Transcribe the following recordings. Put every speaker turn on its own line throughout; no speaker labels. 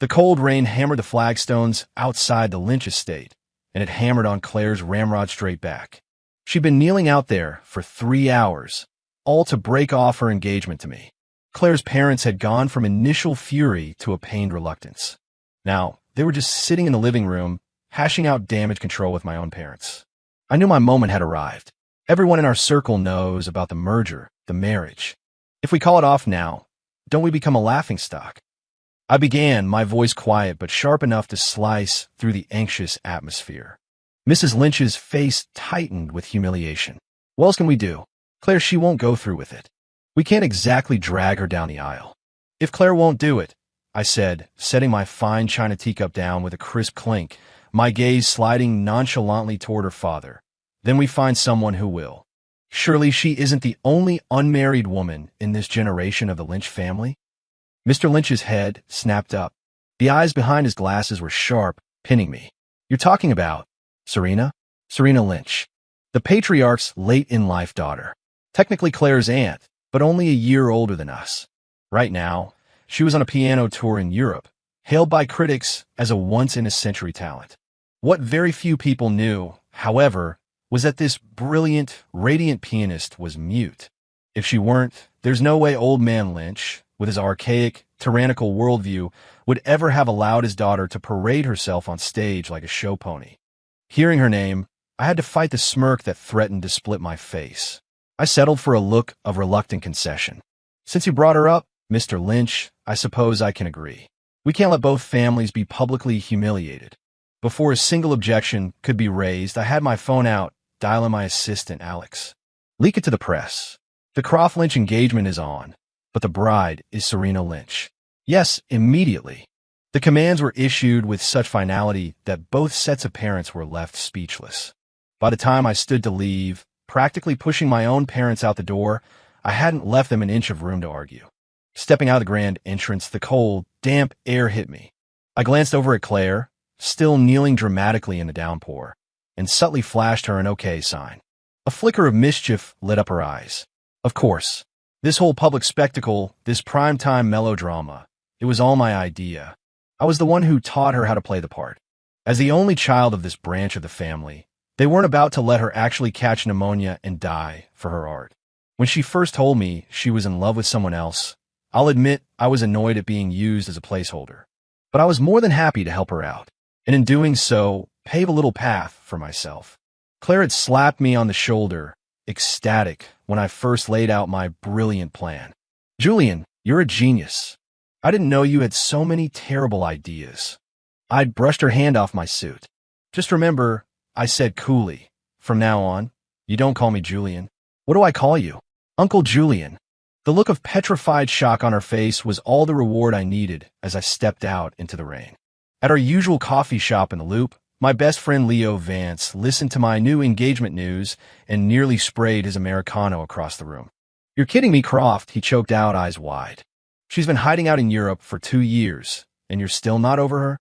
The cold rain hammered the flagstones outside the Lynch estate, and it hammered on Claire's ramrod straight back. She'd been kneeling out there for 3 hours, all to break off her engagement to me. Claire's parents had gone from initial fury to a pained reluctance. Now, they were just sitting in the living room, hashing out damage control with my own parents. I knew my moment had arrived. Everyone in our circle knows about the merger, the marriage. If we call it off now, don't we become a laughingstock? I began, my voice quiet but sharp enough to slice through the anxious atmosphere. Mrs. Lynch's face tightened with humiliation. What else can we do? Claire, she won't go through with it. We can't exactly drag her down the aisle. If Claire won't do it, I said, setting my fine china teacup down with a crisp clink, my gaze sliding nonchalantly toward her father, then we find someone who will. Surely she isn't the only unmarried woman in this generation of the Lynch family? Mr. Lynch's head snapped up. The eyes behind his glasses were sharp, pinning me. You're talking about Serena? Serena Lynch, the patriarch's late-in-life daughter. Technically Claire's aunt, but only a year older than us. Right now, she was on a piano tour in Europe, hailed by critics as a once-in-a-century talent. What very few people knew, however, was that this brilliant, radiant pianist was mute. If she weren't, there's no way old man Lynch, with his archaic, tyrannical worldview, would ever have allowed his daughter to parade herself on stage like a show pony. Hearing her name, I had to fight the smirk that threatened to split my face. I settled for a look of reluctant concession. Since you brought her up, Mr. Lynch, I suppose I can agree. We can't let both families be publicly humiliated. Before a single objection could be raised, I had my phone out, dialing my assistant, Alex. Leak it to the press. The Croft-Lynch engagement is on, but the bride is Serena Lynch. Yes, immediately. The commands were issued with such finality that both sets of parents were left speechless. By the time I stood to leave, practically pushing my own parents out the door, I hadn't left them an inch of room to argue. Stepping out of the grand entrance, the cold, damp air hit me. I glanced over at Claire, still kneeling dramatically in the downpour, and subtly flashed her an okay sign. A flicker of mischief lit up her eyes. Of course, this whole public spectacle, this primetime melodrama, it was all my idea. I was the one who taught her how to play the part. As the only child of this branch of the family, they weren't about to let her actually catch pneumonia and die for her art. When she first told me she was in love with someone else, I'll admit I was annoyed at being used as a placeholder. But I was more than happy to help her out, and in doing so, pave a little path for myself. Claire had slapped me on the shoulder, ecstatic, when I first laid out my brilliant plan. Julian, you're a genius. I didn't know you had so many terrible ideas. I'd brushed her hand off my suit. Just remember, I said coolly, from now on, you don't call me Julian. What do I call you? Uncle Julian. The look of petrified shock on her face was all the reward I needed as I stepped out into the rain. At our usual coffee shop in the Loop, my best friend Leo Vance listened to my new engagement news and nearly sprayed his Americano across the room. You're kidding me, Croft, he choked out, eyes wide. She's been hiding out in Europe for 2 years, and you're still not over her?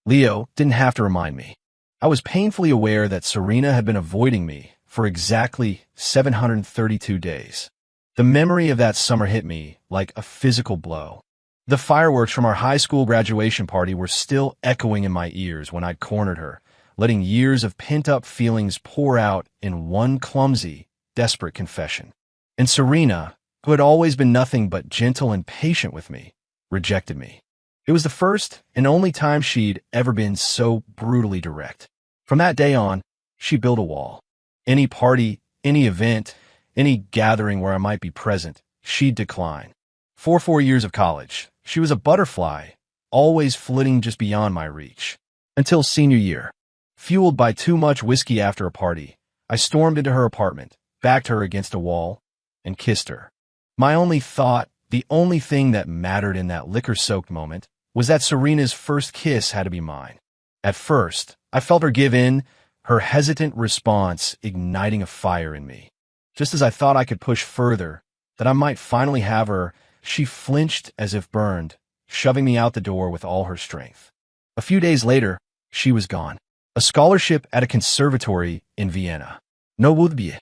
Leo didn't have to remind me. I was painfully aware that Serena had been avoiding me for exactly 732 days. The memory of that summer hit me like a physical blow. The fireworks from our high school graduation party were still echoing in my ears when I'd cornered her, letting years of pent-up feelings pour out in one clumsy, desperate confession. And Serena, who had always been nothing but gentle and patient with me, rejected me. It was the first and only time she'd ever been so brutally direct. From that day on, she built a wall. Any party, any event, any gathering where I might be present, she'd decline. For 4 years of college, she was a butterfly, always flitting just beyond my reach. Until senior year. Fueled by too much whiskey after a party, I stormed into her apartment, backed her against a wall, and kissed her. My only thought, the only thing that mattered in that liquor-soaked moment, was that Serena's first kiss had to be mine. At first, I felt her give in, her hesitant response igniting a fire in me. Just as I thought I could push further, that I might finally have her, she flinched as if burned, shoving me out the door with all her strength. A few days later, she was gone. A scholarship at a conservatory in Vienna. No would-be.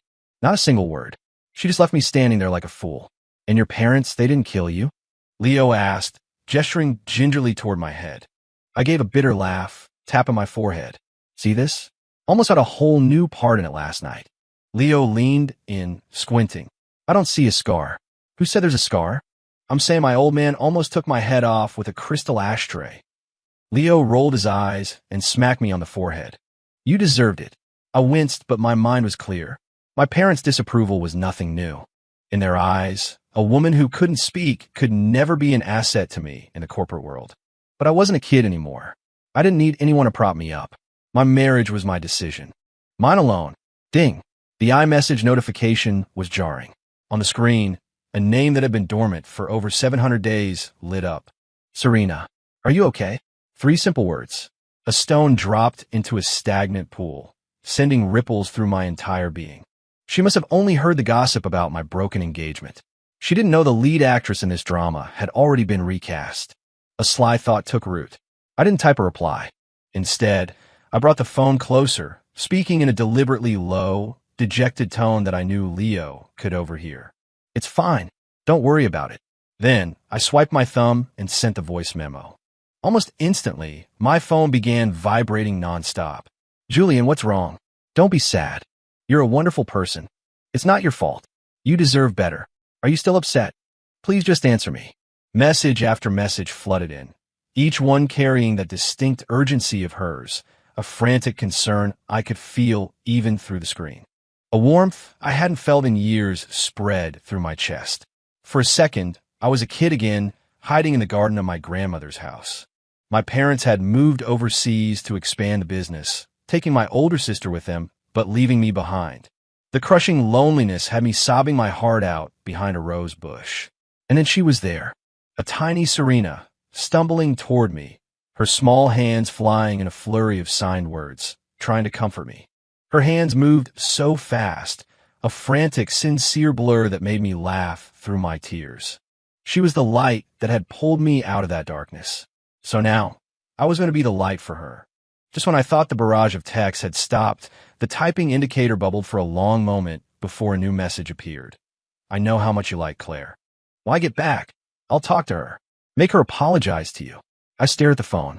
Not a single word. She just left me standing there like a fool. And your parents, they didn't kill you? Leo asked, gesturing gingerly toward my head. I gave a bitter laugh, tapping my forehead. See this? Almost had a whole new part in it last night. Leo leaned in, squinting. I don't see a scar. Who said there's a scar? I'm saying my old man almost took my head off with a crystal ashtray. Leo rolled his eyes and smacked me on the forehead. You deserved it. I winced, but my mind was clear. My parents' disapproval was nothing new. In their eyes, a woman who couldn't speak could never be an asset to me in the corporate world. But I wasn't a kid anymore. I didn't need anyone to prop me up. My marriage was my decision. Mine alone. Ding. The iMessage notification was jarring. On the screen, a name that had been dormant for over 700 days lit up. Serena, are you okay? 3 simple words. A stone dropped into a stagnant pool, sending ripples through my entire being. She must have only heard the gossip about my broken engagement. She didn't know the lead actress in this drama had already been recast. A sly thought took root. I didn't type a reply. Instead, I brought the phone closer, speaking in a deliberately low, dejected tone that I knew Leo could overhear. It's fine. Don't worry about it. Then, I swiped my thumb and sent the voice memo. Almost instantly, my phone began vibrating nonstop. Julian, what's wrong? Don't be sad. You're a wonderful person. It's not your fault. You deserve better. Are you still upset? Please just answer me. Message after message flooded in, each one carrying that distinct urgency of hers, a frantic concern I could feel even through the screen. A warmth I hadn't felt in years spread through my chest. For a second, I was a kid again, hiding in the garden of my grandmother's house. My parents had moved overseas to expand the business, taking my older sister with them, but leaving me behind. The crushing loneliness had me sobbing my heart out behind a rose bush. And then she was there, a tiny Serena, stumbling toward me, her small hands flying in a flurry of signed words, trying to comfort me. Her hands moved so fast, a frantic, sincere blur that made me laugh through my tears. She was the light that had pulled me out of that darkness. So now, I was going to be the light for her. Just when I thought the barrage of texts had stopped, the typing indicator bubbled for a long moment before a new message appeared. I know how much you like Claire. Why get back? I'll talk to her. Make her apologize to you. I stare at the phone.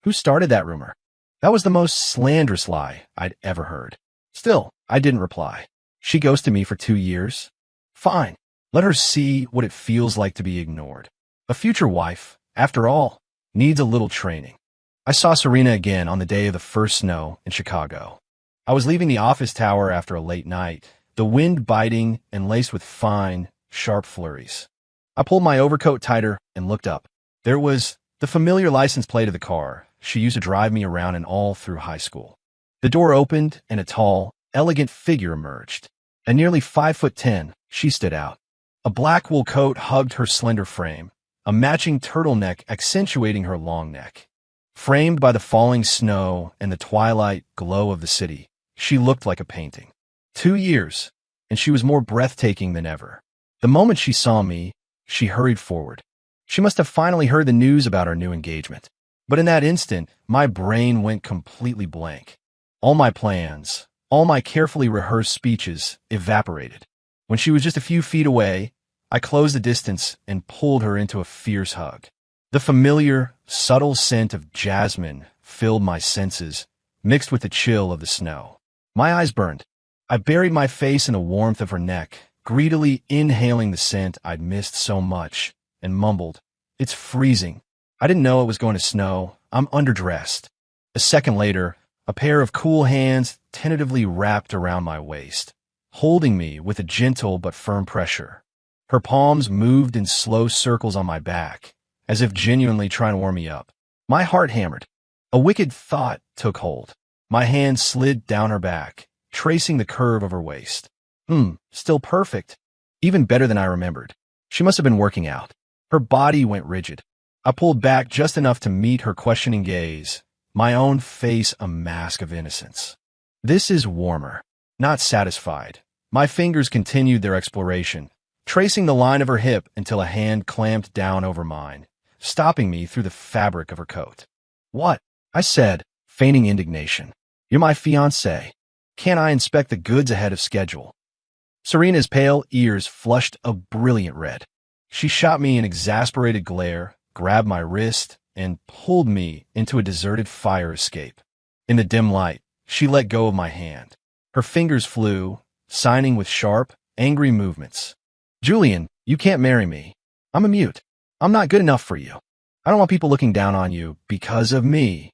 Who started that rumor? That was the most slanderous lie I'd ever heard. Still, I didn't reply. She ghosted me for 2 years. Fine. Let her see what it feels like to be ignored. A future wife, after all, needs a little training. I saw Serena again on the day of the first snow in Chicago. I was leaving the office tower after a late night, the wind biting and laced with fine, sharp flurries. I pulled my overcoat tighter and looked up. There was the familiar license plate of the car she used to drive me around in all through high school. The door opened and a tall, elegant figure emerged. At nearly 5'10", she stood out. A black wool coat hugged her slender frame, a matching turtleneck accentuating her long neck. Framed by the falling snow and the twilight glow of the city, she looked like a painting. 2 years, and she was more breathtaking than ever. The moment she saw me, she hurried forward. She must have finally heard the news about our new engagement. But in that instant, my brain went completely blank. All my plans, all my carefully rehearsed speeches evaporated. When she was just a few feet away, I closed the distance and pulled her into a fierce hug. The familiar, subtle scent of jasmine filled my senses, mixed with the chill of the snow. My eyes burned. I buried my face in the warmth of her neck, greedily inhaling the scent I'd missed so much, and mumbled, "It's freezing. I didn't know it was going to snow. I'm underdressed." A second later, a pair of cool hands tentatively wrapped around my waist, holding me with a gentle but firm pressure. Her palms moved in slow circles on my back, as if genuinely trying to warm me up. My heart hammered. A wicked thought took hold. My hand slid down her back, tracing the curve of her waist. Still perfect. Even better than I remembered. She must have been working out. Her body went rigid. I pulled back just enough to meet her questioning gaze, my own face a mask of innocence. This is warmer. Not satisfied, my fingers continued their exploration, tracing the line of her hip until a hand clamped down over mine, stopping me through the fabric of her coat. "What?" I said, feigning indignation. "You're my fiancée. Can't I inspect the goods ahead of schedule?" Serena's pale ears flushed a brilliant red. She shot me an exasperated glare, grabbed my wrist, and pulled me into a deserted fire escape. In the dim light, she let go of my hand. Her fingers flew, signing with sharp, angry movements. Julian, you can't marry me. I'm a mute. I'm not good enough for you. I don't want people looking down on you because of me.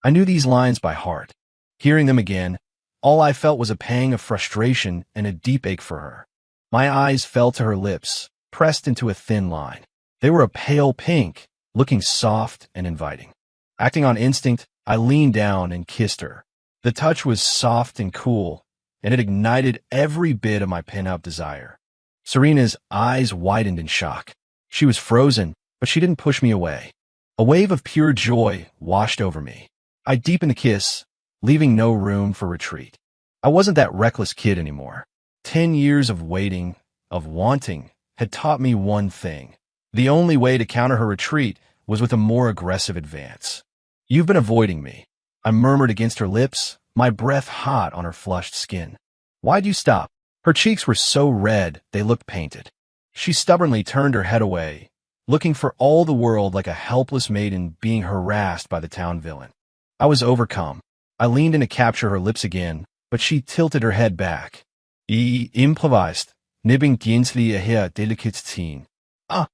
I knew these lines by heart. Hearing them again, all I felt was a pang of frustration and a deep ache for her. My eyes fell to her lips, pressed into a thin line. They were a pale pink, looking soft and inviting. Acting on instinct, I leaned down and kissed her. The touch was soft and cool, and it ignited every bit of my pent-up desire. Serena's eyes widened in shock. She was frozen, but she didn't push me away. A wave of pure joy washed over me. I deepened the kiss, leaving no room for retreat. I wasn't that reckless kid anymore. 10 years of waiting, of wanting, had taught me one thing. The only way to counter her retreat was with a more aggressive advance. You've been avoiding me. I murmured against her lips, my breath hot on her flushed skin. Why'd you stop? Her cheeks were so red they looked painted. She stubbornly turned her head away, looking for all the world like a helpless maiden being harassed by the town villain. I was overcome. I leaned in to capture her lips again, but she tilted her head back. Improvised, nibbing gänzlich her delicate teen. Ah!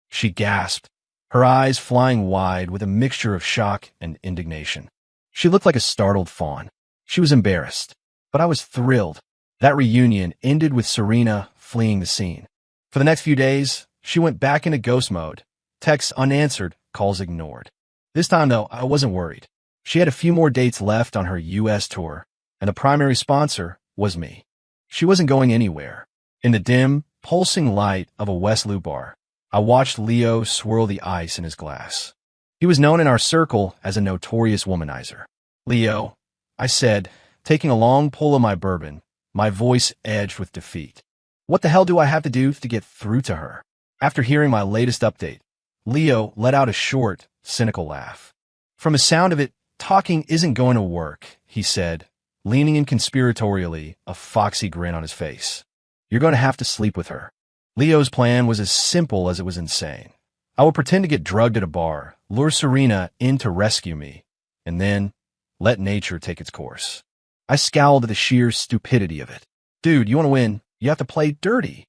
She gasped, her eyes flying wide with a mixture of shock and indignation. She looked like a startled fawn. She was embarrassed, but I was thrilled. That reunion ended with Serena fleeing the scene. For the next few days, she went back into ghost mode. Texts unanswered, calls ignored. This time, though, I wasn't worried. She had a few more dates left on her U.S. tour, and the primary sponsor was me. She wasn't going anywhere. In the dim, pulsing light of a West Loop bar, I watched Leo swirl the ice in his glass. He was known in our circle as a notorious womanizer. Leo, I said, taking a long pull of my bourbon, my voice edged with defeat. What the hell do I have to do to get through to her? After hearing my latest update, Leo let out a short, cynical laugh. From the sound of it, talking isn't going to work, he said, leaning in conspiratorially, a foxy grin on his face. You're going to have to sleep with her. Leo's plan was as simple as it was insane. I would pretend to get drugged at a bar, lure Serena in to rescue me, and then let nature take its course. I scowled at the sheer stupidity of it. Dude, you want to win? You have to play dirty.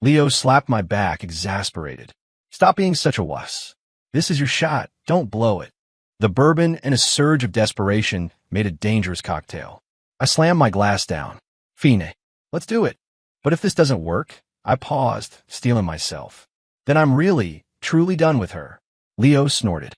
Leo slapped my back, exasperated. Stop being such a wuss. This is your shot. Don't blow it. The bourbon and a surge of desperation made a dangerous cocktail. I slammed my glass down. Fine, let's do it. But if this doesn't work, I paused, steeling myself. Then I'm really, truly done with her. Leo snorted.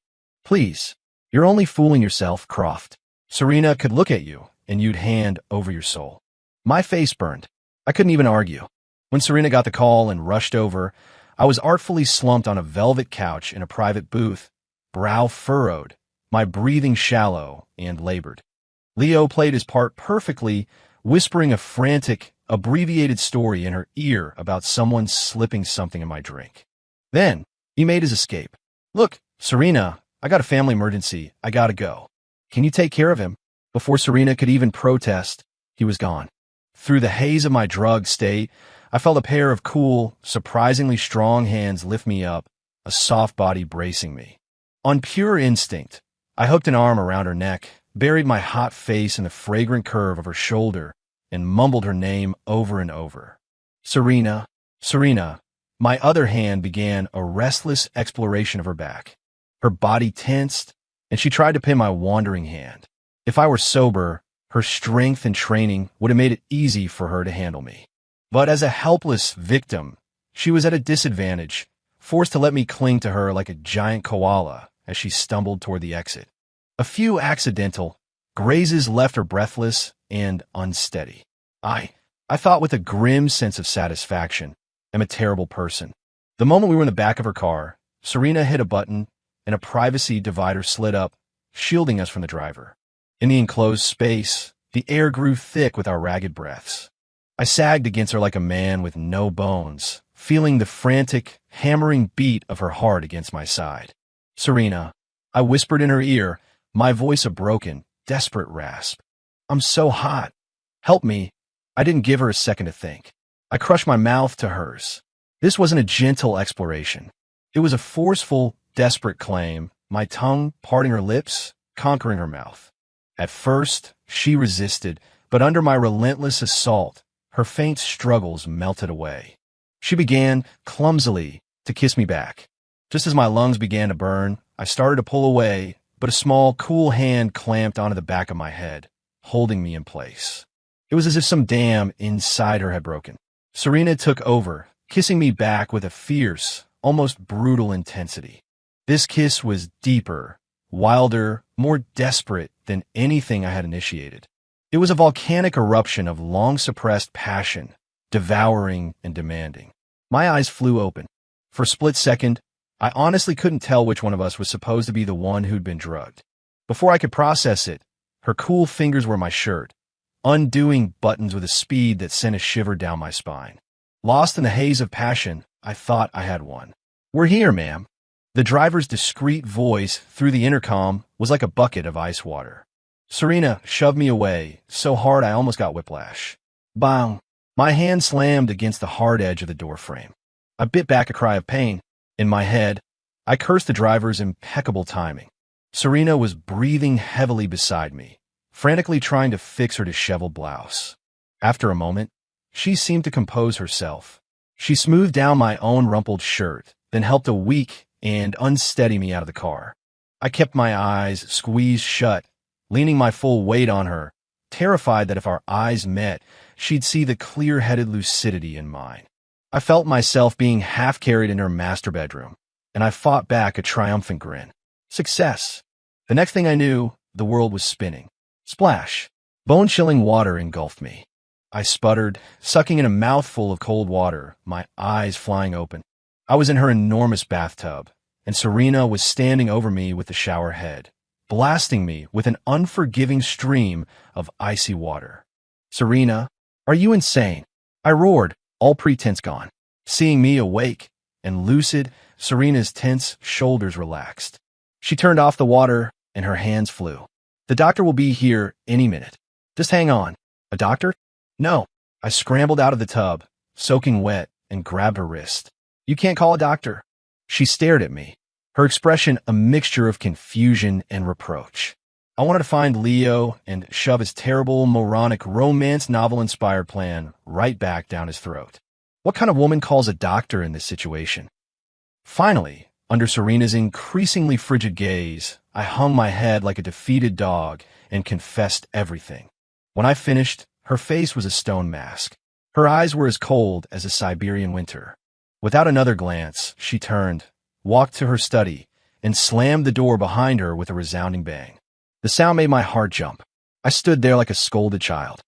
Please, you're only fooling yourself, Croft. Serena could look at you, and you'd hand over your soul. My face burned. I couldn't even argue. When Serena got the call and rushed over, I was artfully slumped on a velvet couch in a private booth, brow furrowed, my breathing shallow and labored. Leo played his part perfectly, whispering a frantic, abbreviated story in her ear about someone slipping something in my drink. Then, he made his escape. Look, Serena, I got a family emergency. I gotta go. Can you take care of him? Before Serena could even protest, he was gone. Through the haze of my drugged state, I felt a pair of cool, surprisingly strong hands lift me up, a soft body bracing me. On pure instinct, I hooked an arm around her neck, buried my hot face in the fragrant curve of her shoulder, and mumbled her name over and over. Serena, Serena. My other hand began a restless exploration of her back. Her body tensed, and she tried to pin my wandering hand. If I were sober, her strength and training would have made it easy for her to handle me. But as a helpless victim, she was at a disadvantage, forced to let me cling to her like a giant koala as she stumbled toward the exit. A few accidental grazes left her breathless and unsteady. I thought with a grim sense of satisfaction, I'm a terrible person. The moment we were in the back of her car, Serena hit a button and a privacy divider slid up, shielding us from the driver. In the enclosed space, the air grew thick with our ragged breaths. I sagged against her like a man with no bones, feeling the frantic, hammering beat of her heart against my side. Serena, I whispered in her ear, my voice a broken, desperate rasp. I'm so hot. Help me. I didn't give her a second to think. I crushed my mouth to hers. This wasn't a gentle exploration. It was a forceful, desperate claim, my tongue parting her lips, conquering her mouth. At first, she resisted, but under my relentless assault, her faint struggles melted away. She began, clumsily, to kiss me back. Just as my lungs began to burn, I started to pull away, but a small, cool hand clamped onto the back of my head, holding me in place. It was as if some dam inside her had broken. Serena took over, kissing me back with a fierce, almost brutal intensity. This kiss was deeper, wilder, more desperate than anything I had initiated. It was a volcanic eruption of long-suppressed passion, devouring and demanding. My eyes flew open. For a split second, I honestly couldn't tell which one of us was supposed to be the one who'd been drugged. Before I could process it, her cool fingers were my shirt, undoing buttons with a speed that sent a shiver down my spine. Lost in the haze of passion, I thought I had won. "We're here, ma'am." The driver's discreet voice through the intercom was like a bucket of ice water. Serena shoved me away, so hard I almost got whiplash. Bang! My hand slammed against the hard edge of the doorframe. I bit back a cry of pain. In my head, I cursed the driver's impeccable timing. Serena was breathing heavily beside me, frantically trying to fix her disheveled blouse. After a moment, she seemed to compose herself. She smoothed down my own rumpled shirt, then helped a weak and unsteady me out of the car. I kept my eyes squeezed shut, leaning my full weight on her, terrified that if our eyes met, she'd see the clear-headed lucidity in mine. I felt myself being half-carried in her master bedroom, and I fought back a triumphant grin. Success! The next thing I knew, the world was spinning. Splash! Bone-chilling water engulfed me. I sputtered, sucking in a mouthful of cold water, my eyes flying open. I was in her enormous bathtub, and Serena was standing over me with the shower head, blasting me with an unforgiving stream of icy water. "Serena, are you insane?" I roared, all pretense gone. Seeing me awake and lucid, Serena's tense shoulders relaxed. She turned off the water, and her hands flew. "The doctor will be here any minute. Just hang on." "A doctor?" "No." I scrambled out of the tub, soaking wet, and grabbed her wrist. "You can't call a doctor." She stared at me, her expression a mixture of confusion and reproach. I wanted to find Leo and shove his terrible, moronic, romance novel-inspired plan right back down his throat. What kind of woman calls a doctor in this situation? Finally, under Serena's increasingly frigid gaze, I hung my head like a defeated dog and confessed everything. When I finished, her face was a stone mask. Her eyes were as cold as a Siberian winter. Without another glance, she turned, walked to her study, and slammed the door behind her with a resounding bang. The sound made my heart jump. I stood there like a scolded child.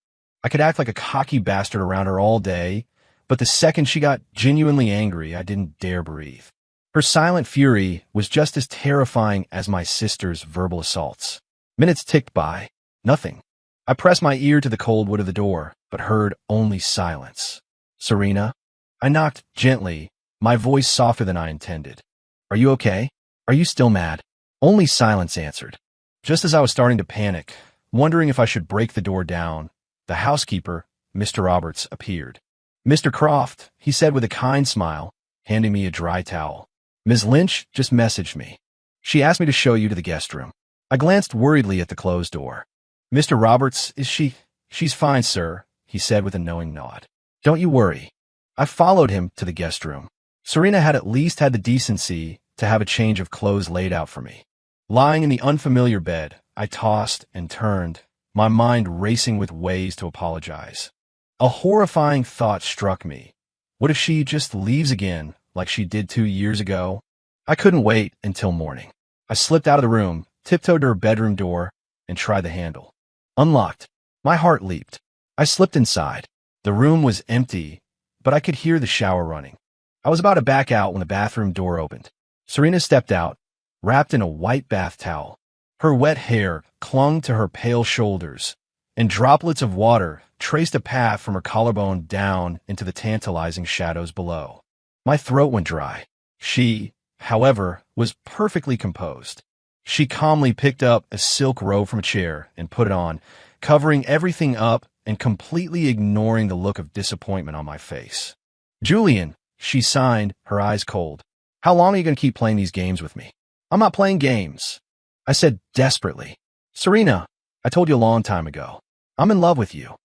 I could act like a cocky bastard around her all day, but the second she got genuinely angry, I didn't dare breathe. Her silent fury was just as terrifying as my sister's verbal assaults. Minutes ticked by. Nothing. I pressed my ear to the cold wood of the door, but heard only silence. "Serena?" I knocked gently, my voice softer than I intended. "Are you okay? Are you still mad?" Only silence answered. Just as I was starting to panic, wondering if I should break the door down, the housekeeper, Mr. Roberts, appeared. "Mr. Croft," he said with a kind smile, handing me a dry towel. "Ms. Lynch just messaged me. She asked me to show you to the guest room." I glanced worriedly at the closed door. "Mr. Roberts, is she—" "She's fine, sir," he said with a knowing nod. "Don't you worry." I followed him to the guest room. Serena had at least had the decency to have a change of clothes laid out for me. Lying in the unfamiliar bed, I tossed and turned, my mind racing with ways to apologize. A horrifying thought struck me. What if she just leaves again, like she did 2 years ago? I couldn't wait until morning. I slipped out of the room, tiptoed to her bedroom door, and tried the handle. Unlocked. My heart leaped. I slipped inside. The room was empty, but I could hear the shower running. I was about to back out when the bathroom door opened. Serena stepped out, wrapped in a white bath towel. Her wet hair clung to her pale shoulders, and droplets of water traced a path from her collarbone down into the tantalizing shadows below. My throat went dry. She, however, was perfectly composed. She calmly picked up a silk robe from a chair and put it on, covering everything up and completely ignoring the look of disappointment on my face. "Julian," she signed, her eyes cold. "How long are you going to keep playing these games with me?" I'm not playing games. I said desperately. Serena, I told you a long time ago. I'm in love with you.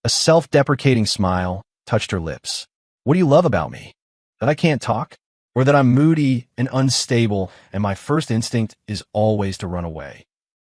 A self-deprecating smile touched her lips. What do you love about me? That I can't talk? Or that I'm moody and unstable and my first instinct is always to run away?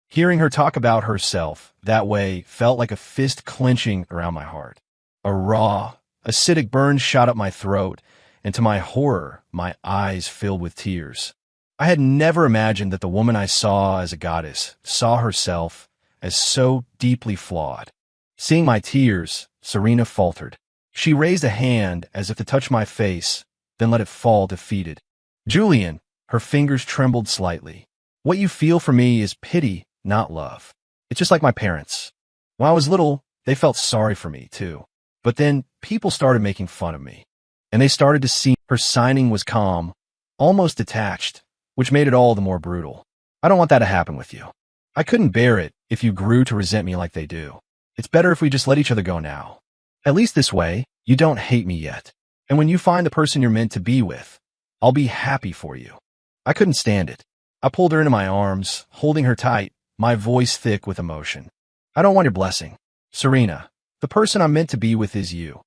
Hearing her talk about herself that way felt like a fist clenching around my heart. A raw, acidic burn shot up my throat, and to my horror, my eyes filled with tears. I had never imagined that the woman I saw as a goddess saw herself as so deeply flawed. Seeing my tears, Serena faltered. She raised a hand as if to touch my face, then let it fall defeated. Julian, her fingers trembled slightly. What you feel for me is pity, not love. It's just like my parents. When I was little, they felt sorry for me, too. But then people started making fun of me. And they started to see her signing was calm, almost detached, which made it all the more brutal. I don't want that to happen with you. I couldn't bear it if you grew to resent me like they do. It's better if we just let each other go now. At least this way, you don't hate me yet. And when you find the person you're meant to be with, I'll be happy for you. I couldn't stand it. I pulled her into my arms, holding her tight, my voice thick with emotion. I don't want your blessing. Serena, the person I'm meant to be with is you.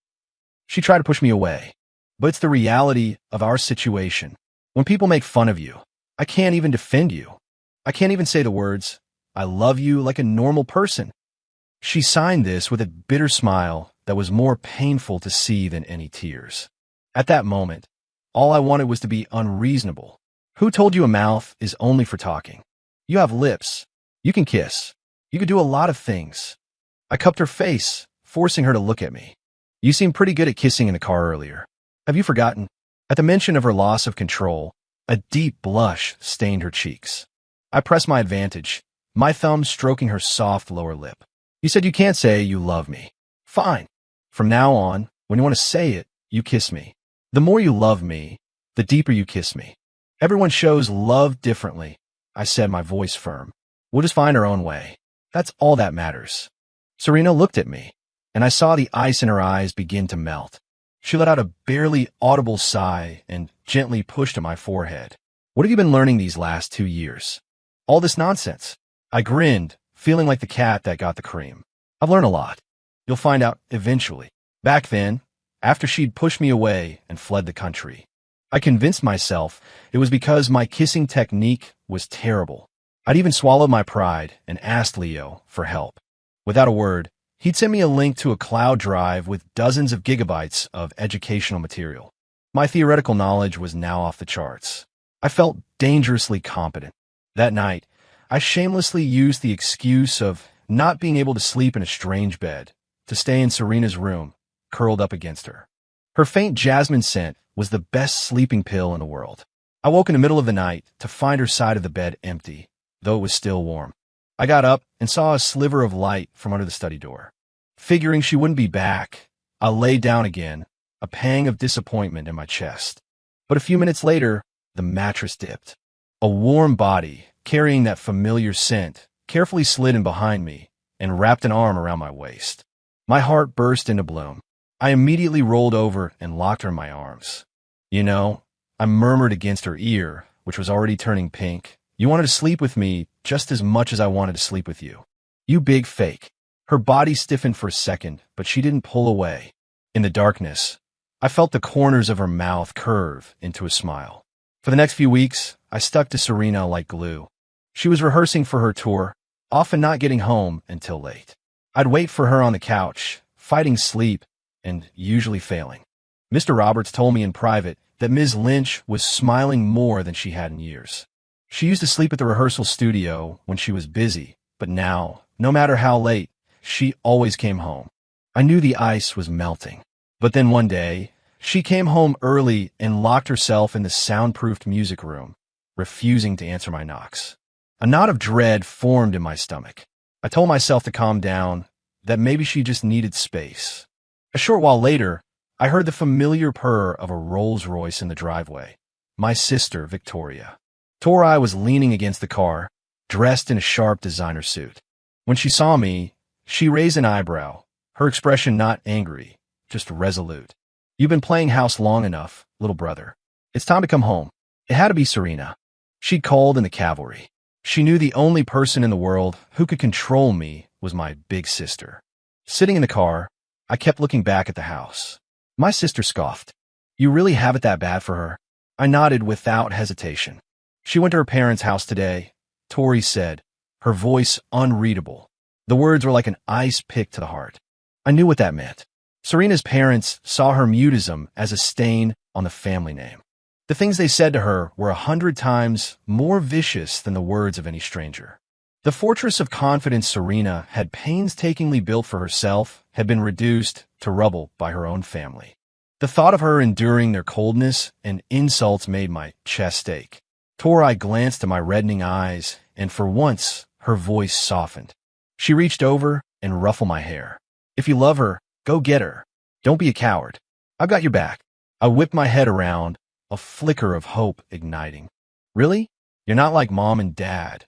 She tried to push me away. But it's the reality of our situation. When people make fun of you, I can't even defend you. I can't even say the words, I love you like a normal person. She signed this with a bitter smile that was more painful to see than any tears. At that moment, all I wanted was to be unreasonable. Who told you a mouth is only for talking? You have lips. You can kiss. You can do a lot of things. I cupped her face, forcing her to look at me. You seemed pretty good at kissing in the car earlier. Have you forgotten? At the mention of her loss of control, a deep blush stained her cheeks. I pressed my advantage, my thumb stroking her soft lower lip. You said you can't say you love me. Fine. From now on, when you want to say it, you kiss me. The more you love me, the deeper you kiss me. Everyone shows love differently, I said, my voice firm. We'll just find our own way. That's all that matters. Serena looked at me, and I saw the ice in her eyes begin to melt. She let out a barely audible sigh and gently pushed at my forehead. What have you been learning these last 2 years? All this nonsense. I grinned, feeling like the cat that got the cream. I've learned a lot. You'll find out eventually. Back then, after she'd pushed me away and fled the country, I convinced myself it was because my kissing technique was terrible. I'd even swallowed my pride and asked Leo for help. Without a word, he'd sent me a link to a cloud drive with dozens of gigabytes of educational material. My theoretical knowledge was now off the charts. I felt dangerously competent. That night, I shamelessly used the excuse of not being able to sleep in a strange bed to stay in Serena's room, curled up against her. Her faint jasmine scent was the best sleeping pill in the world. I woke in the middle of the night to find her side of the bed empty, though it was still warm. I got up and saw a sliver of light from under the study door. Figuring she wouldn't be back, I lay down again, a pang of disappointment in my chest. But a few minutes later, the mattress dipped. A warm body, carrying that familiar scent, carefully slid in behind me and wrapped an arm around my waist. My heart burst into bloom. I immediately rolled over and locked her in my arms. You know, I murmured against her ear, which was already turning pink. You wanted to sleep with me just as much as I wanted to sleep with you. You big fake. Her body stiffened for a second, but she didn't pull away. In the darkness, I felt the corners of her mouth curve into a smile. For the next few weeks, I stuck to Serena like glue. She was rehearsing for her tour, often not getting home until late. I'd wait for her on the couch, fighting sleep, and usually failing. Mr. Roberts told me in private that Ms. Lynch was smiling more than she had in years. She used to sleep at the rehearsal studio when she was busy, but now, no matter how late, she always came home. I knew the ice was melting. But then one day, she came home early and locked herself in the soundproofed music room, refusing to answer my knocks. A knot of dread formed in my stomach. I told myself to calm down, that maybe she just needed space. A short while later, I heard the familiar purr of a Rolls-Royce in the driveway. My sister, Victoria. Tori was leaning against the car, dressed in a sharp designer suit. When she saw me, she raised an eyebrow, her expression not angry, just resolute. You've been playing house long enough, little brother. It's time to come home. It had to be Serena. She'd called in the cavalry. She knew the only person in the world who could control me was my big sister. Sitting in the car, I kept looking back at the house. My sister scoffed. You really have it that bad for her? I nodded without hesitation. She went to her parents' house today, Tori said, her voice unreadable. The words were like an ice pick to the heart. I knew what that meant. Serena's parents saw her mutism as a stain on the family name. The things they said to her were 100 times more vicious than the words of any stranger. The fortress of confidence Serena had painstakingly built for herself had been reduced to rubble by her own family. The thought of her enduring their coldness and insults made my chest ache. Tori glanced at my reddening eyes, and for once, her voice softened. She reached over and ruffled my hair. If you love her, go get her. Don't be a coward. I've got your back. I whipped my head around, a flicker of hope igniting. Really? You're not like Mom and Dad.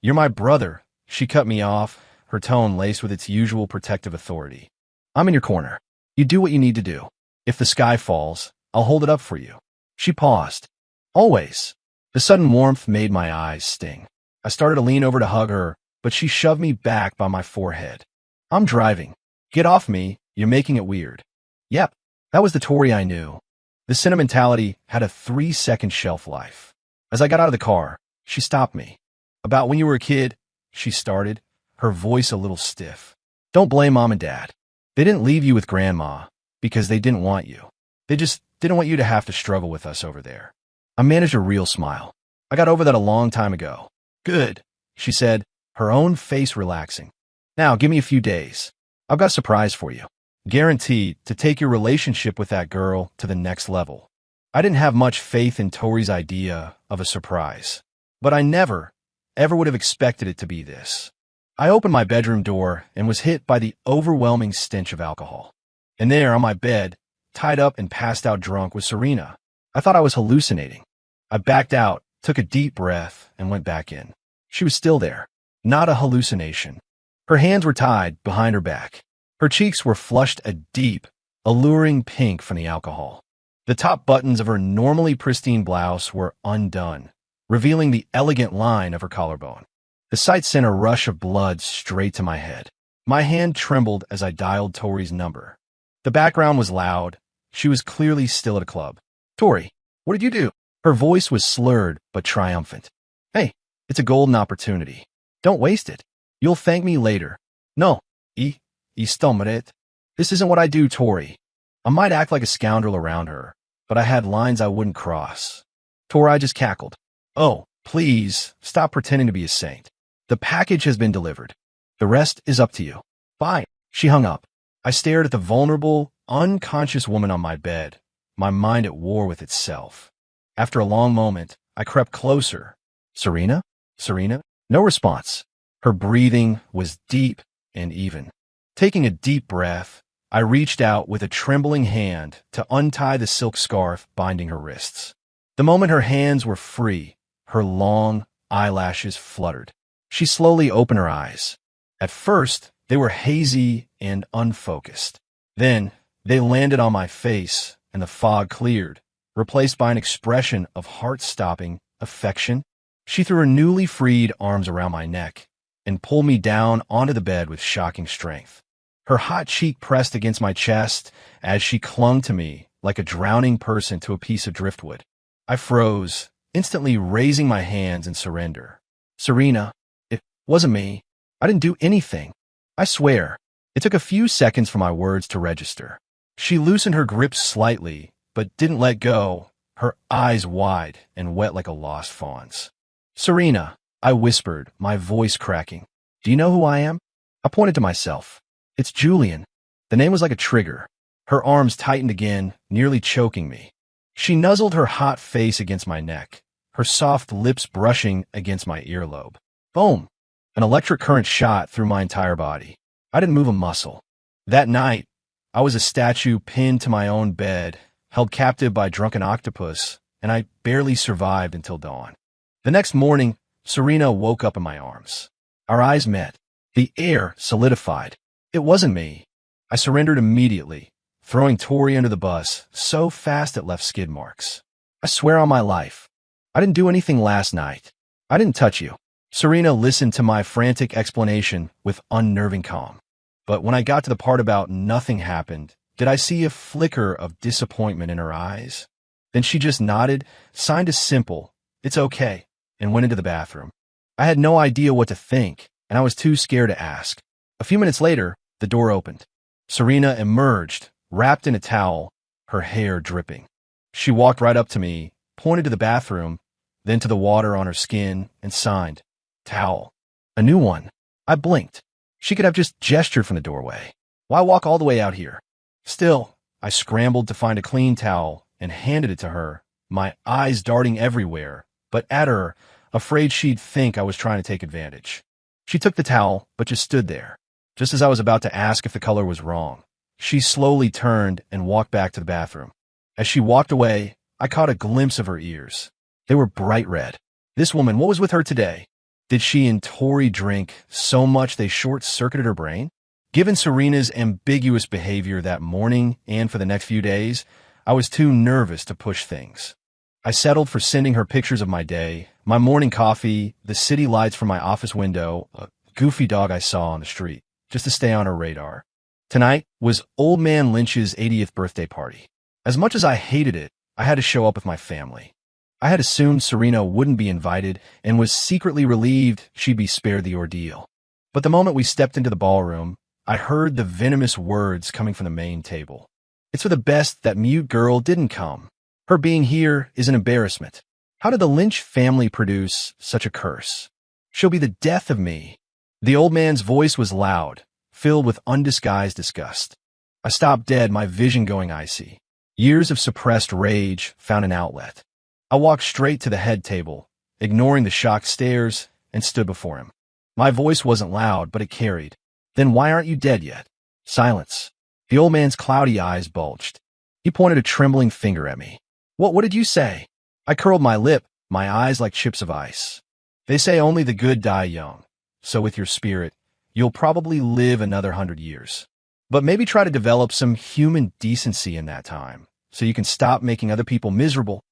You're my brother. She cut me off, her tone laced with its usual protective authority. I'm in your corner. You do what you need to do. If the sky falls, I'll hold it up for you. She paused. Always. The sudden warmth made my eyes sting. I started to lean over to hug her, but she shoved me back by my forehead. I'm driving. Get off me. You're making it weird. Yep, that was the Tori I knew. The sentimentality had a 3-second shelf life. As I got out of the car, she stopped me. About when you were a kid, she started, her voice a little stiff. Don't blame Mom and Dad. They didn't leave you with Grandma because they didn't want you. They just didn't want you to have to struggle with us over there. I managed a real smile. I got over that a long time ago. Good, she said, her own face relaxing. Now, give me a few days. I've got a surprise for you. Guaranteed to take your relationship with that girl to the next level. I didn't have much faith in Tori's idea of a surprise, but I never, ever would have expected it to be this. I opened my bedroom door and was hit by the overwhelming stench of alcohol. And there, on my bed, tied up and passed out drunk, was Serena. I thought I was hallucinating. I backed out, took a deep breath, and went back in. She was still there. Not a hallucination. Her hands were tied behind her back. Her cheeks were flushed a deep, alluring pink from the alcohol. The top buttons of her normally pristine blouse were undone, revealing the elegant line of her collarbone. The sight sent a rush of blood straight to my head. My hand trembled as I dialed Tori's number. The background was loud. She was clearly still at a club. Tori, what did you do? Her voice was slurred but triumphant. Hey, it's a golden opportunity. Don't waste it. You'll thank me later. No, stomach. This isn't what I do, Tori. I might act like a scoundrel around her, but I had lines I wouldn't cross. Tori just cackled. Oh, please, stop pretending to be a saint. The package has been delivered. The rest is up to you. Fine. She hung up. I stared at the vulnerable, unconscious woman on my bed, my mind at war with itself. After a long moment, I crept closer. Serena? Serena? No response. Her breathing was deep and even. Taking a deep breath, I reached out with a trembling hand to untie the silk scarf binding her wrists. The moment her hands were free, her long eyelashes fluttered. She slowly opened her eyes. At first, they were hazy and unfocused. Then, they landed on my face, and the fog cleared, replaced by an expression of heart-stopping affection. She threw her newly freed arms around my neck and pulled me down onto the bed with shocking strength. Her hot cheek pressed against my chest as she clung to me like a drowning person to a piece of driftwood. I froze, instantly raising my hands in surrender. Serena, it wasn't me. I didn't do anything. I swear. It took a few seconds for my words to register. She loosened her grip slightly, but didn't let go, her eyes wide and wet like a lost fawn's. Serena, I whispered, my voice cracking. Do you know who I am? I pointed to myself. It's Julian. The name was like a trigger. Her arms tightened again, nearly choking me. She nuzzled her hot face against my neck, her soft lips brushing against my earlobe. Boom! An electric current shot through my entire body. I didn't move a muscle. That night, I was a statue pinned to my own bed, held captive by a drunken octopus, and I barely survived until dawn. The next morning, Serena woke up in my arms. Our eyes met. The air solidified. It wasn't me. I surrendered immediately, throwing Tori under the bus so fast it left skid marks. I swear on my life, I didn't do anything last night. I didn't touch you. Serena listened to my frantic explanation with unnerving calm. But when I got to the part about nothing happened, did I see a flicker of disappointment in her eyes? Then she just nodded, signed a simple, "It's okay," and went into the bathroom. I had no idea what to think, and I was too scared to ask. A few minutes later, the door opened. Serena emerged, wrapped in a towel, her hair dripping. She walked right up to me, pointed to the bathroom, then to the water on her skin, and signed, "Towel. A new one." I blinked. She could have just gestured from the doorway. Why walk all the way out here? Still, I scrambled to find a clean towel and handed it to her, my eyes darting everywhere, but at her, afraid she'd think I was trying to take advantage. She took the towel, but just stood there. Just as I was about to ask if the color was wrong, she slowly turned and walked back to the bathroom. As she walked away, I caught a glimpse of her ears. They were bright red. This woman, what was with her today? Did she and Tori drink so much they short-circuited her brain? Given Serena's ambiguous behavior that morning and for the next few days, I was too nervous to push things. I settled for sending her pictures of my day, my morning coffee, the city lights from my office window, a goofy dog I saw on the street, just to stay on her radar. Tonight was Old Man Lynch's 80th birthday party. As much as I hated it, I had to show up with my family. I had assumed Serena wouldn't be invited and was secretly relieved she'd be spared the ordeal. But the moment we stepped into the ballroom, I heard the venomous words coming from the main table. "It's for the best that mute girl didn't come. Her being here is an embarrassment. How did the Lynch family produce such a curse? She'll be the death of me." The old man's voice was loud, filled with undisguised disgust. I stopped dead, my vision going icy. Years of suppressed rage found an outlet. I walked straight to the head table, ignoring the shocked stares, and stood before him. My voice wasn't loud, but it carried. "Then why aren't you dead yet?" Silence. The old man's cloudy eyes bulged. He pointed a trembling finger at me. What did you say?" I curled my lip, my eyes like chips of ice. "They say only the good die young. So with your spirit, you'll probably live another 100 years. But maybe try to develop some human decency in that time, so you can stop making other people miserable."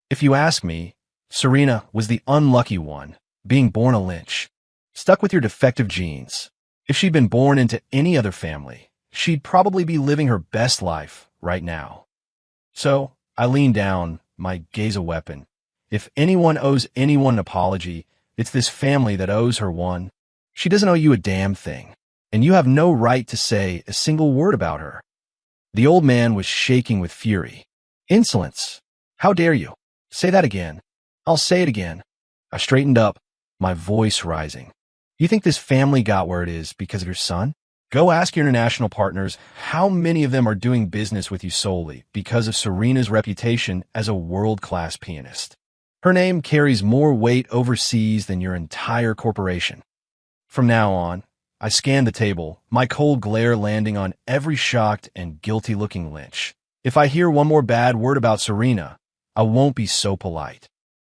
If you ask me, Serena was the unlucky one, being born a Lynch. Stuck with your defective genes. If she'd been born into any other family, she'd probably be living her best life right now. So I leaned down, my gaze a weapon. If anyone owes anyone an apology, it's this family that owes her one. She doesn't owe you a damn thing, and you have no right to say a single word about her. The old man was shaking with fury. "Insolence! How dare you? Say that again." "I'll say it again." I straightened up, my voice rising. "You think this family got where it is because of your son? Go ask your international partners how many of them are doing business with you solely because of Serena's reputation as a world-class pianist. Her name carries more weight overseas than your entire corporation." From now on, I scanned the table, my cold glare landing on every shocked and guilty-looking Lynch. If I hear one more bad word about Serena, I won't be so polite.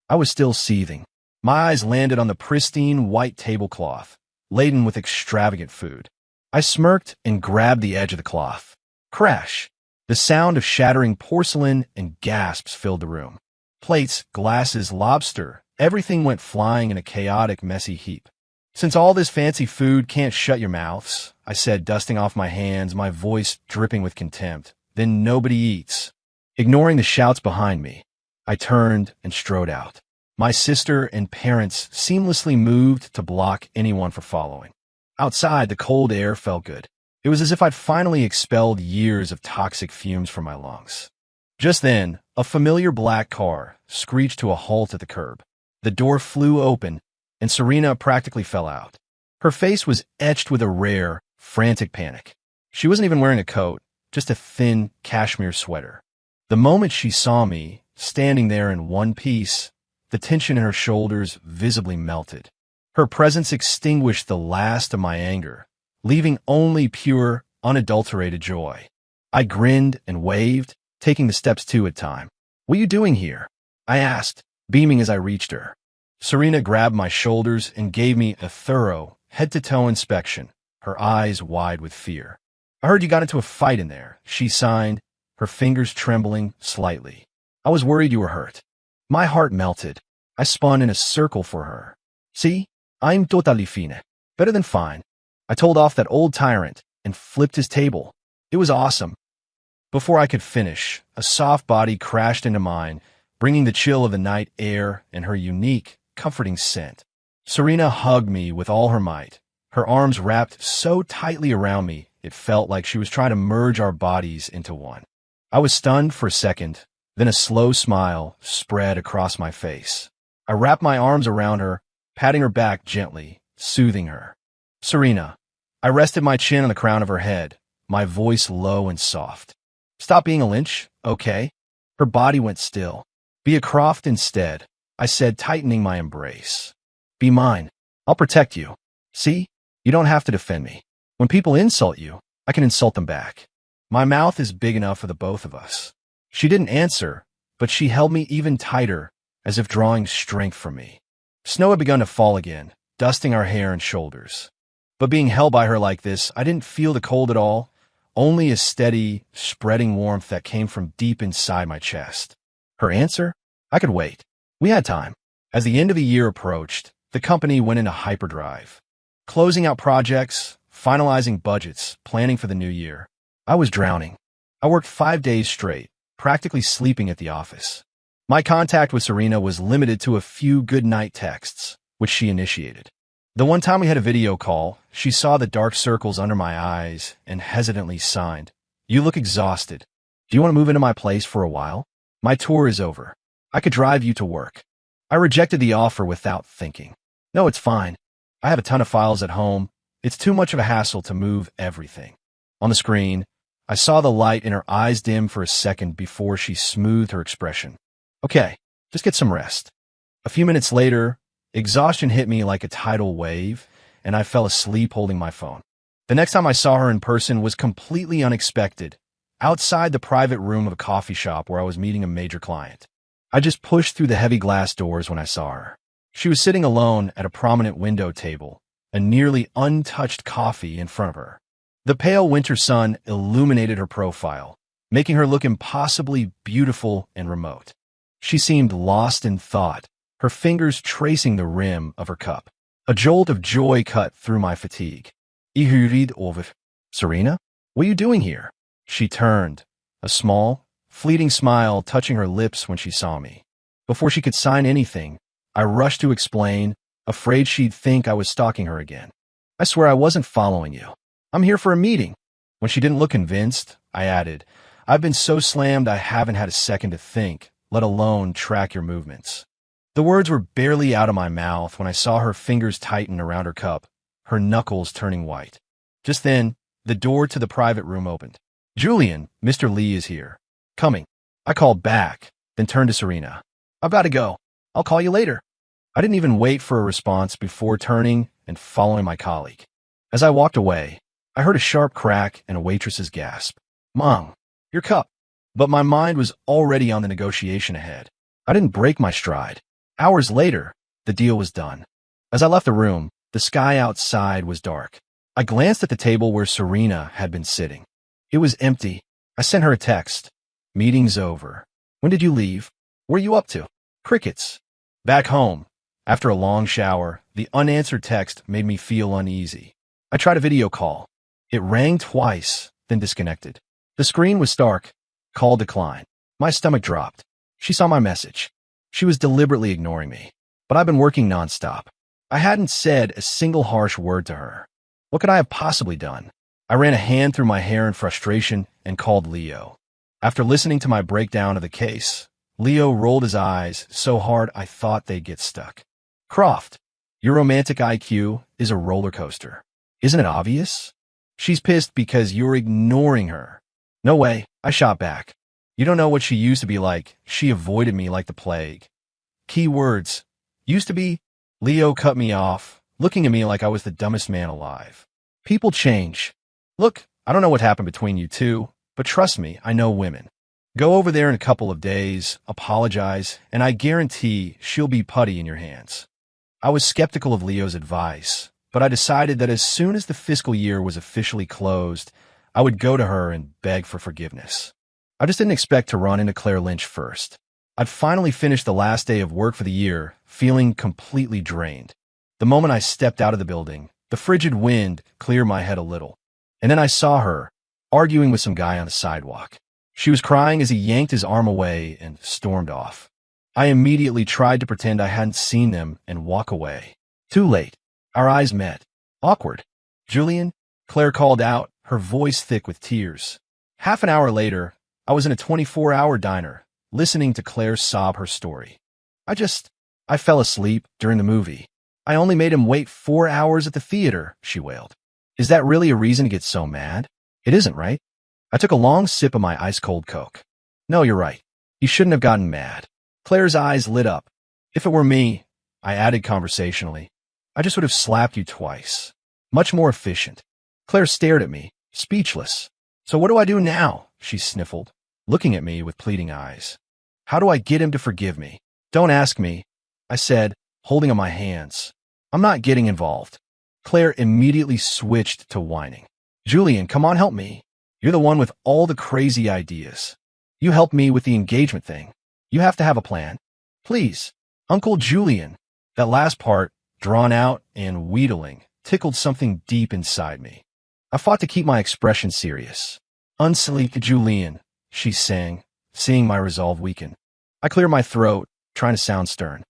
I was still seething. My eyes landed on the pristine white tablecloth, laden with extravagant food. I smirked and grabbed the edge of the cloth. Crash! The sound of shattering porcelain and gasps filled the room. Plates, glasses, lobster, everything went flying in a chaotic, messy heap. "Since all this fancy food can't shut your mouths," I said, dusting off my hands, my voice dripping with contempt, "then nobody eats." Ignoring the shouts behind me, I turned and strode out. My sister and parents seamlessly moved to block anyone from following. Outside, the cold air felt good. It was as if I'd finally expelled years of toxic fumes from my lungs. Just then, a familiar black car screeched to a halt at the curb. The door flew open, and Serena practically fell out. Her face was etched with a rare, frantic panic. She wasn't even wearing a coat, just a thin cashmere sweater. The moment she saw me, standing there in one piece, the tension in her shoulders visibly melted. Her presence extinguished the last of my anger, leaving only pure, unadulterated joy. I grinned and waved, taking the steps two at a time. "What are you doing here?" I asked, beaming as I reached her. Serena grabbed my shoulders and gave me a thorough, head-to-toe inspection, her eyes wide with fear. "I heard you got into a fight in there," she signed, her fingers trembling slightly. "I was worried you were hurt." My heart melted. I spun in a circle for her. See? I'm totally fine. Better than fine. I told off that old tyrant and flipped his table. It was awesome. Before I could finish, a soft body crashed into mine, bringing the chill of the night air and her unique, comforting scent. Serena hugged me with all her might, her arms wrapped so tightly around me it felt like she was trying to merge our bodies into one. I was stunned for a second, then a slow smile spread across my face. I wrapped my arms around her, patting her back gently, soothing her. Serena. I rested my chin on the crown of her head, my voice low and soft. Stop being a Lynch, okay? Her body went still. Be a Croft instead, I said, tightening my embrace. Be mine. I'll protect you. See? You don't have to defend me. When people insult you, I can insult them back. My mouth is big enough for the both of us. She didn't answer, but she held me even tighter, as if drawing strength from me. Snow had begun to fall again, dusting our hair and shoulders. But being held by her like this, I didn't feel the cold at all, only a steady, spreading warmth that came from deep inside my chest. Her answer? I could wait. We had time. As the end of the year approached, the company went into hyperdrive. Closing out projects, finalizing budgets, planning for the new year. I was drowning. I worked 5 days straight, practically sleeping at the office. My contact with Serena was limited to a few goodnight texts, which she initiated. The one time we had a video call, she saw the dark circles under my eyes and hesitantly signed, "You look exhausted. Do you want to move into my place for a while? My tour is over. I could drive you to work." I rejected the offer without thinking. No, it's fine. I have a ton of files at home. It's too much of a hassle to move everything. On the screen, I saw the light in her eyes dim for a second before she smoothed her expression. Okay, just get some rest. A few minutes later, exhaustion hit me like a tidal wave, and I fell asleep holding my phone. The next time I saw her in person was completely unexpected, outside the private room of a coffee shop where I was meeting a major client. I just pushed through the heavy glass doors when I saw her. She was sitting alone at a prominent window table, a nearly untouched coffee in front of her. The pale winter sun illuminated her profile, making her look impossibly beautiful and remote. She seemed lost in thought, her fingers tracing the rim of her cup. A jolt of joy cut through my fatigue. Serena? What are you doing here? She turned, a small, fleeting smile touching her lips when she saw me. Before she could sign anything, I rushed to explain, afraid she'd think I was stalking her again. I swear I wasn't following you. I'm here for a meeting. When she didn't look convinced, I added, I've been so slammed I haven't had a second to think, let alone track your movements. The words were barely out of my mouth when I saw her fingers tighten around her cup, her knuckles turning white. Just then, the door to the private room opened. Julian, Mr. Lee is here. Coming. I called back, then turned to Serena. I've got to go. I'll call you later. I didn't even wait for a response before turning and following my colleague. As I walked away, I heard a sharp crack and a waitress's gasp. Mom, your cup. But my mind was already on the negotiation ahead. I didn't break my stride. Hours later, the deal was done. As I left the room, the sky outside was dark. I glanced at the table where Serena had been sitting. It was empty. I sent her a text. Meeting's over. When did you leave? What are you up to? Crickets. Back home. After a long shower, the unanswered text made me feel uneasy. I tried a video call. It rang twice, then disconnected. The screen was stark. Call declined. My stomach dropped. She saw my message. She was deliberately ignoring me. But I've been working nonstop. I hadn't said a single harsh word to her. What could I have possibly done? I ran a hand through my hair in frustration and called Leo. After listening to my breakdown of the case, Leo rolled his eyes so hard I thought they'd get stuck. Croft, your romantic IQ is a roller coaster. Isn't it obvious? She's pissed because you're ignoring her. No way, I shot back. You don't know what she used to be like. She avoided me like the plague. Key words. Used to be. Leo cut me off, looking at me like I was the dumbest man alive. People change. Look, I don't know what happened between you two, but trust me, I know women. Go over there in a couple of days, apologize, and I guarantee she'll be putty in your hands. I was skeptical of Leo's advice, but I decided that as soon as the fiscal year was officially closed, I would go to her and beg for forgiveness. I just didn't expect to run into Claire Lynch first. I'd finally finished the last day of work for the year, feeling completely drained. The moment I stepped out of the building, the frigid wind cleared my head a little. And then I saw her, arguing with some guy on the sidewalk. She was crying as he yanked his arm away and stormed off. I immediately tried to pretend I hadn't seen them and walk away. Too late. Our eyes met. Awkward. "Julian?" Claire called out, her voice thick with tears. Half an hour later, I was in a 24-hour diner, listening to Claire sob her story. I fell asleep during the movie. I only made him wait 4 hours at the theater," she wailed. "Is that really a reason to get so mad? It isn't, right?" I took a long sip of my ice-cold Coke. "No, you're right. You shouldn't have gotten mad." Claire's eyes lit up. "If it were me," I added conversationally, "I just would have slapped you twice. Much more efficient." Claire stared at me, speechless. "So what do I do now?" she sniffled, looking at me with pleading eyes. "How do I get him to forgive me?" "Don't ask me," I said, holding up my hands. "I'm not getting involved." Claire immediately switched to whining. "Julian, come on, help me. You're the one with all the crazy ideas. You helped me with the engagement thing. You have to have a plan. Please, Uncle Julian." That last part, drawn out and wheedling, tickled something deep inside me. I fought to keep my expression serious. "Unsleep, Julian," she sang, seeing my resolve weaken. I cleared my throat, trying to sound stern.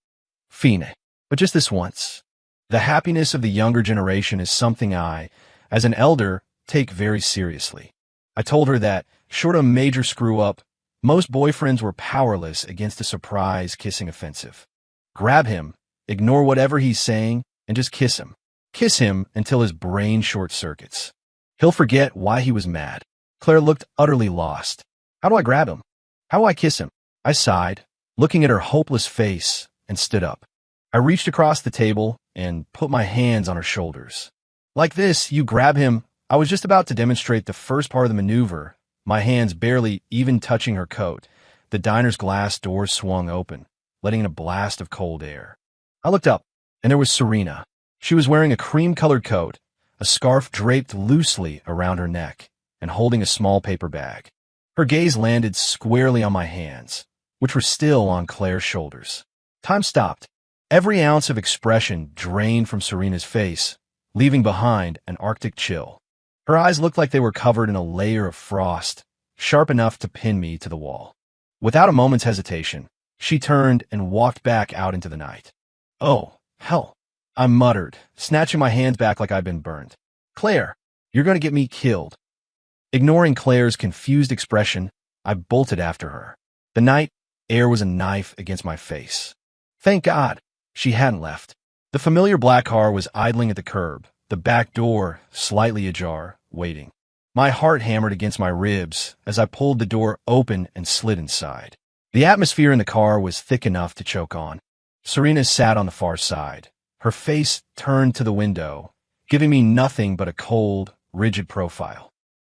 "Fine, but just this once. The happiness of the younger generation is something I, as an elder, take very seriously." I told her that, short of a major screw-up, most boyfriends were powerless against a surprise kissing offensive. Grab him, ignore whatever he's saying, and just kiss him. Kiss him until his brain short-circuits. He'll forget why he was mad. Claire looked utterly lost. "How do I grab him? How do I kiss him?" I sighed, looking at her hopeless face, and stood up. I reached across the table and put my hands on her shoulders. "Like this, you grab him." I was just about to demonstrate the first part of the maneuver, my hands barely even touching her coat. The diner's glass door swung open, letting in a blast of cold air. I looked up, and there was Serena. She was wearing a cream-colored coat, a scarf draped loosely around her neck, and holding a small paper bag. Her gaze landed squarely on my hands, which were still on Claire's shoulders. Time stopped. Every ounce of expression drained from Serena's face, leaving behind an Arctic chill. Her eyes looked like they were covered in a layer of frost, sharp enough to pin me to the wall. Without a moment's hesitation, she turned and walked back out into the night. "Oh, hell," I muttered, snatching my hands back like I'd been burned. "Claire, you're going to get me killed." Ignoring Claire's confused expression, I bolted after her. The night air was a knife against my face. Thank God she hadn't left. The familiar black car was idling at the curb, the back door slightly ajar, waiting. My heart hammered against my ribs as I pulled the door open and slid inside. The atmosphere in the car was thick enough to choke on. Serena sat on the far side, her face turned to the window, giving me nothing but a cold, rigid profile.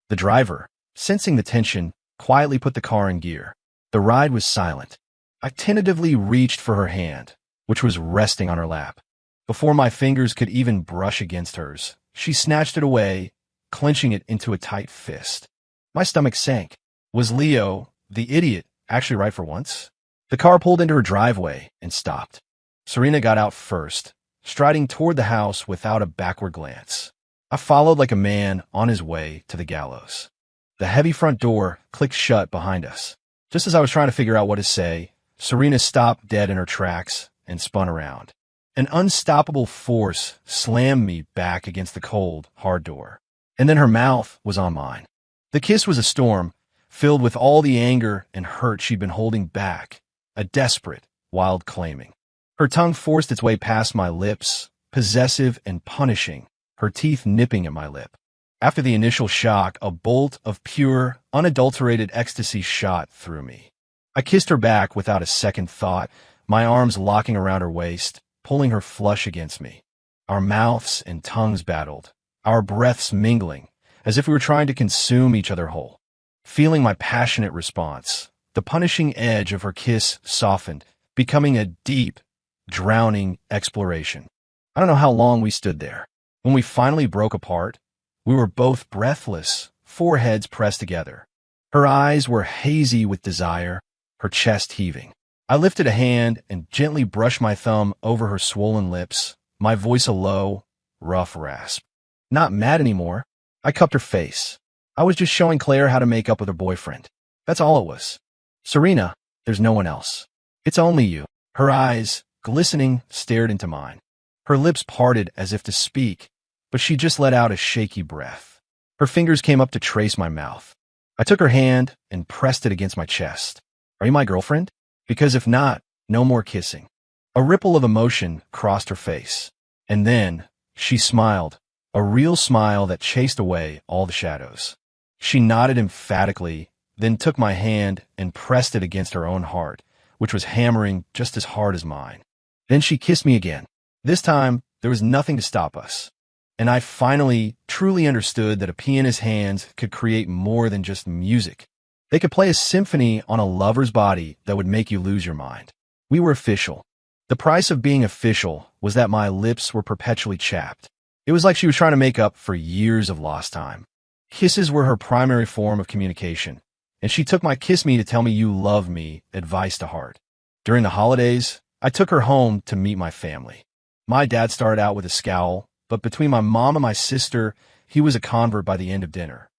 The driver, sensing the tension, quietly put the car in gear. The ride was silent. I tentatively reached for her hand, which was resting on her lap. Before my fingers could even brush against hers, she snatched it away, clenching it into a tight fist. My stomach sank. Was Leo, the idiot, actually right for once? The car pulled into her driveway and stopped. Serena got out first, striding toward the house without a backward glance. I followed like a man on his way to the gallows. The heavy front door clicked shut behind us. Just as I was trying to figure out what to say, Serena stopped dead in her tracks and spun around. An unstoppable force slammed me back against the cold, hard door. And then her mouth was on mine. The kiss was a storm, filled with all the anger and hurt she'd been holding back, a desperate, wild claiming. Her tongue forced its way past my lips, possessive and punishing, her teeth nipping at my lip. After the initial shock, a bolt of pure, unadulterated ecstasy shot through me. I kissed her back without a second thought, my arms locking around her waist, pulling her flush against me. Our mouths and tongues battled, our breaths mingling, as if we were trying to consume each other whole. Feeling my passionate response, the punishing edge of her kiss softened, becoming a deep, drowning exploration. I don't know how long we stood there. When we finally broke apart, we were both breathless, foreheads pressed together. Her eyes were hazy with desire, her chest heaving. I lifted a hand and gently brushed my thumb over her swollen lips, my voice a low, rough rasp. Not mad anymore. I cupped her face. I was just showing Claire how to make up with her boyfriend. That's all it was. Serena, there's no one else. It's only you. Her eyes, glistening, stared into mine. Her lips parted as if to speak, but she just let out a shaky breath. Her fingers came up to trace my mouth. I took her hand and pressed it against my chest. Are you my girlfriend? Because if not, no more kissing. A ripple of emotion crossed her face. And then, she smiled, a real smile that chased away all the shadows. She nodded emphatically, then took my hand and pressed it against her own heart, which was hammering just as hard as mine. Then she kissed me again. This time, there was nothing to stop us. And I finally, truly understood that a pianist's hands could create more than just music. They could play a symphony on a lover's body that would make you lose your mind. We were official. The price of being official was that my lips were perpetually chapped. It was like she was trying to make up for years of lost time. Kisses were her primary form of communication, and she took my "kiss me to tell me you love me" advice to heart. During the holidays, I took her home to meet my family. My dad started out with a scowl, but between my mom and my sister, he was a convert by the end of dinner.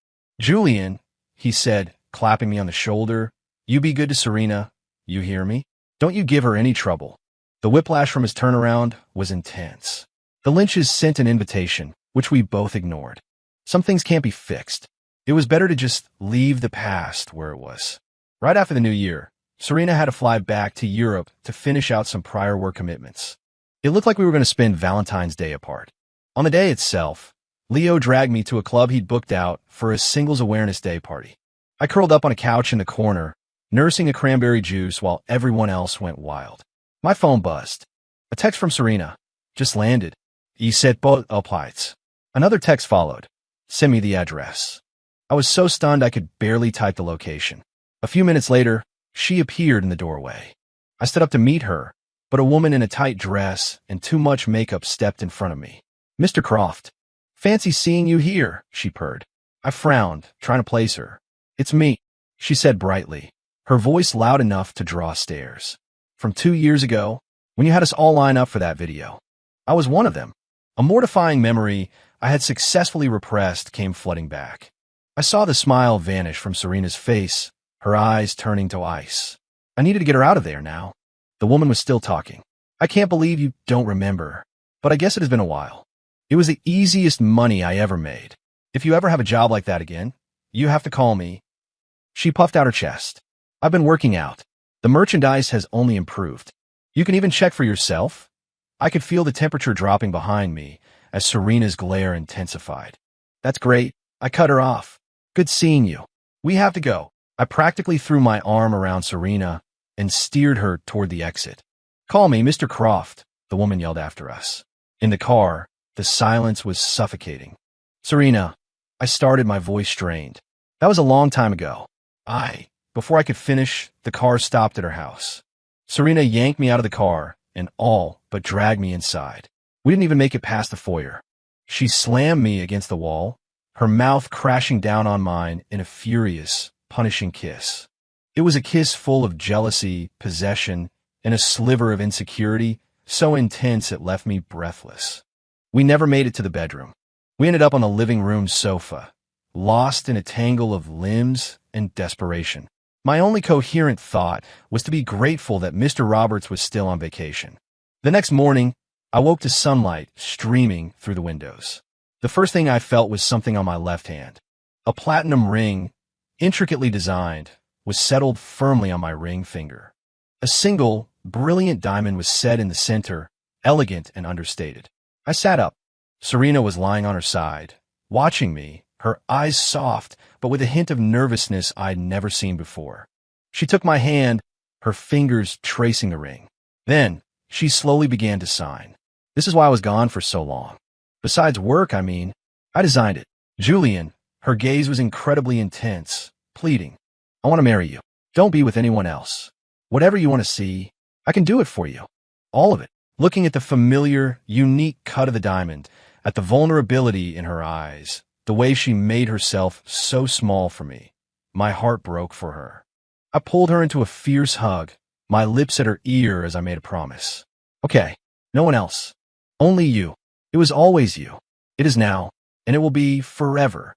"Julian," he said, clapping me on the shoulder, "you be good to Serena, you hear me? Don't you give her any trouble." The whiplash from his turnaround was intense. The Lynches sent an invitation, which we both ignored. Some things can't be fixed. It was better to just leave the past where it was. Right after the new year, Serena had to fly back to Europe to finish out some prior work commitments. It looked like we were going to spend Valentine's Day apart. On the day itself, Leo dragged me to a club he'd booked out for a Singles Awareness Day party. I curled up on a couch in the corner, nursing a cranberry juice while everyone else went wild. My phone buzzed. A text from Serena. "Just landed. You said both uplights." Another text followed. "Send me the address." I was so stunned I could barely type the location. A few minutes later, she appeared in the doorway. I stood up to meet her, but a woman in a tight dress and too much makeup stepped in front of me. "Mr. Croft, fancy seeing you here," she purred. I frowned, trying to place her. "It's me," she said brightly, her voice loud enough to draw stares. "From 2 years ago, when you had us all line up for that video. I was one of them." A mortifying memory I had successfully repressed came flooding back. I saw the smile vanish from Serena's face, her eyes turning to ice. I needed to get her out of there now. The woman was still talking. "I can't believe you don't remember, but I guess it has been a while. It was the easiest money I ever made. If you ever have a job like that again, you have to call me." She puffed out her chest. "I've been working out. The merchandise has only improved. You can even check for yourself." I could feel the temperature dropping behind me as Serena's glare intensified. "That's great." I cut her off. "Good seeing you. We have to go." I practically threw my arm around Serena and steered her toward the exit. "Call me Mr. Croft," the woman yelled after us. In the car, the silence was suffocating. "Serena," I started, my voice strained. "That was a long time ago." Before I could finish, the car stopped at her house. Serena yanked me out of the car and all but dragged me inside. We didn't even make it past the foyer. She slammed me against the wall, her mouth crashing down on mine in a furious, punishing kiss. It was a kiss full of jealousy, possession, and a sliver of insecurity, so intense it left me breathless. We never made it to the bedroom. We ended up on the living room sofa, lost in a tangle of limbs and desperation. My only coherent thought was to be grateful that Mr. Roberts was still on vacation. The next morning, I woke to sunlight streaming through the windows. The first thing I felt was something on my left hand. A platinum ring, intricately designed, was settled firmly on my ring finger. A single, brilliant diamond was set in the center, elegant and understated. I sat up. Serena was lying on her side, watching me, her eyes soft, but with a hint of nervousness I'd never seen before. She took my hand, her fingers tracing the ring. Then, she slowly began to sign. "This is why I was gone for so long. Besides work, I designed it." "Julian," her gaze was incredibly intense, pleading. "I want to marry you. Don't be with anyone else. Whatever you want to see, I can do it for you. All of it." Looking at the familiar, unique cut of the diamond, at the vulnerability in her eyes, the way she made herself so small for me, my heart broke for her. I pulled her into a fierce hug, my lips at her ear as I made a promise. Okay, no one else. Only you. It was always you. It is now, and it will be forever.